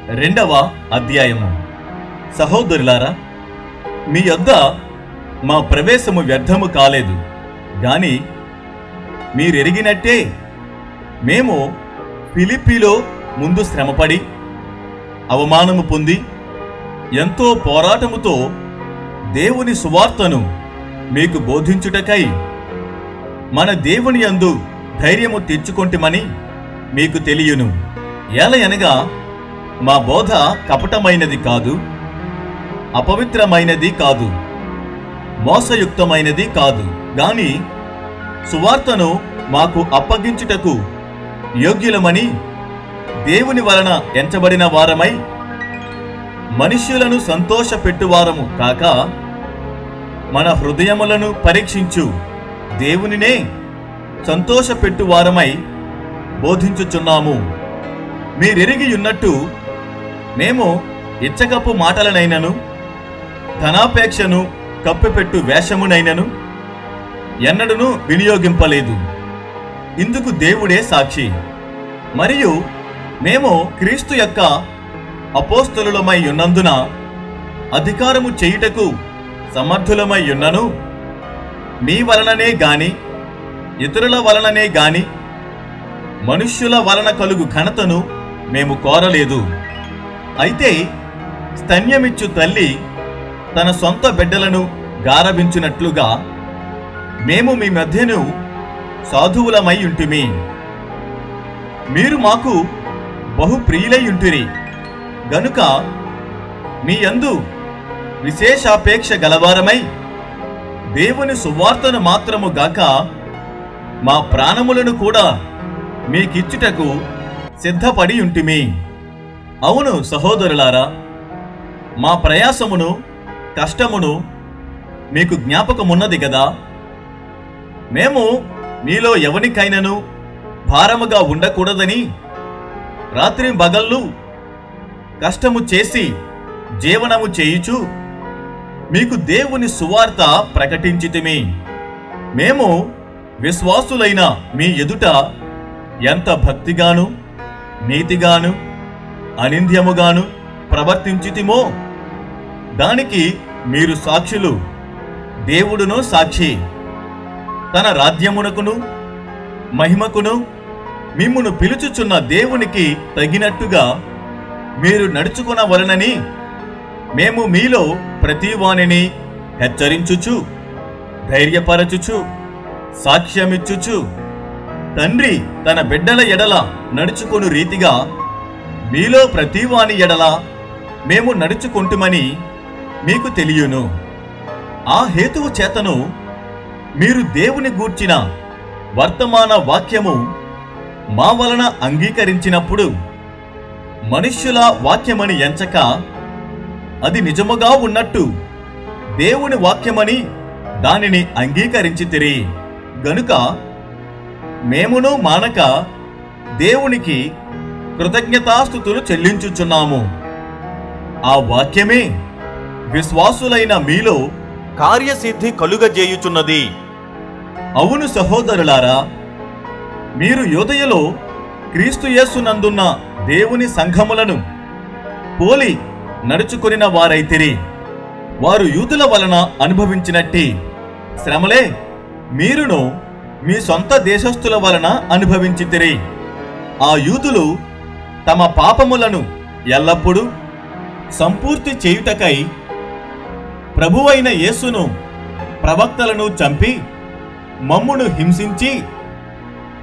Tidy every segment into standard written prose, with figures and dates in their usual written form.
రెండవ అధ్యాయము. సహోదరులారా, మీ యొద్ద మా ప్రవేశము వ్యర్థము కాలేదు గాని మీరెరిగినట్టే మేము ఫిలిప్పీలో ముందు శ్రమపడి అవమానము పొంది ఎంతో పోరాటముతో దేవుని సువార్తను మీకు బోధించుటకై మన దేవుని యందు ధైర్యము తెచ్చుకొంటిమని మీకు తెలియను. ఏలయనగా మా బోధ కపటమైనది కాదు, అపవిత్రమైనది కాదు, మోసయుక్తమైనది కాదు గాని సువార్తను మాకు అప్పగించుటకు యోగ్యులమని దేవుని వలన ఎంచబడిన వారమై మనుష్యులను సంతోషపెట్టువారము కాక మన హృదయములను పరీక్షించు దేవునినే సంతోషపెట్టువారమై బోధించుచున్నాము. మీరెరిగియున్నట్టు మేము ఇచ్చకపు మాటలనైనను ధనాపేక్షను కప్పిపెట్టు వేషమునైనను ఎన్నడూనూ వినియోగింపలేదు. ఇందుకు దేవుడే సాక్షి. మరియు మేము క్రీస్తు యొక్క అపోస్తలులమై ఉన్నందున అధికారము చేయుటకు సమర్థులమై ఉన్నను మీ వలననే గాని ఇతరుల వలననే గాని మనుష్యుల వలన కలుగు ఘనతను మేము కోరలేదు. అయితే స్తన్యమిచ్చు తల్లి తన సొంత బిడ్డలను గారవించునట్లుగా మేము మీ మధ్యను సాధువులమై ఉంటిమి. మీరు మాకు బహు ప్రియులై ఉంటిరి గనుక మీ యందు విశేషాపేక్ష గలవారమై దేవుని సువార్తను మాత్రము గాక మా ప్రాణములను కూడా మీకిచ్చుటకు సిద్ధపడి ఉంటిమి. అవును సహోదరులారా, మా ప్రయాసమును కష్టమును మీకు జ్ఞాపకమున్నది గదా. మేము మీలో ఎవనికైనను భారముగా ఉండకూడదని రాత్రింబగళ్ళు కష్టము చేసి జీవనము చేయుచు మీకు దేవుని సువార్త ప్రకటించితిమి. మేము విశ్వాసులైన మీ ఎదుట ఎంత భక్తిగాను నీతిగాను అనింద్యముగాను ప్రవర్తించితిమో దానికి మీరు సాక్షులు. దేవుడును సాక్షి. తన రాజ్యమునకును మహిమకును మిమ్మును పిలుచుచున్న దేవునికి తగినట్టుగా మీరు నడుచుకొనవలెనని మేము మీలో ప్రతివానిని హెచ్చరించుచు ధైర్యపరచుచు సాక్ష్యమిచ్చుచు తండ్రి తన బిడ్డల ఎడల నడుచుకొను రీతిగా మీలో ప్రతివాని ఎడల మేము నడుచుకుంటుమని మీకు తెలియను. ఆ హేతువు చేతను మీరు దేవుని గూర్చిన వర్తమాన వాక్యము మా వలన అంగీకరించినప్పుడు మనుష్యుల వాక్యమని ఎంచక అది నిజముగా ఉన్నట్టు దేవుని వాక్యమని దానిని అంగీకరించితిరి గనుక మేమును మానక దేవునికి కృతజ్ఞతాస్తుతులు చెల్లించుచున్నాము. ఆ వాక్యమే విశ్వాసులైన మీలో కార్యసిద్ధి కలుగజేయుచున్నది. అవును సహోదరులారా, మీరు యూదయలో క్రీస్తు యేసునందున్న దేవుని సంఘములను పోలి నడుచుకొనిన వారైతిరి. వారు యూదుల వలన అనుభవించినట్టి శ్రమలే మీరును మీ సొంత దేశస్థుల వలన అనుభవించితిరి. ఆ యూదులు తమ పాపములను ఎల్లప్పుడూ సంపూర్తి చేయుటకై ప్రభువైన యేసును ప్రవక్తలను చంపి మమ్మును హింసించి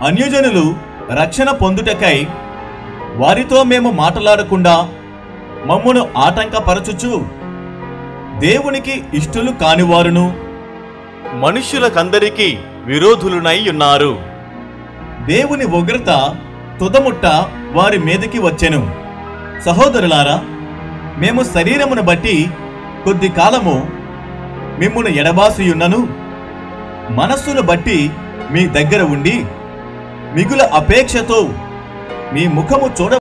అన్యజనులు రక్షణ పొందుటకై వారితో మేము మాట్లాడకుండా మమ్మును ఆటంకపరచుచు దేవునికి ఇష్టలు కానివారును మనుష్యులకందరికీ విరోధులునై ఉన్నారు. దేవుని ఉగ్రత తుదముట్ట వారి మీదకి వచ్చెను. సహోదరులారా, మేము శరీరమును బట్టి కొద్ది కాలము మిమ్మును ఎడబాసియున్నను మనస్సును బట్టి మీ దగ్గర ఉండి మిగుల అపేక్షతో మీ ముఖము చూడ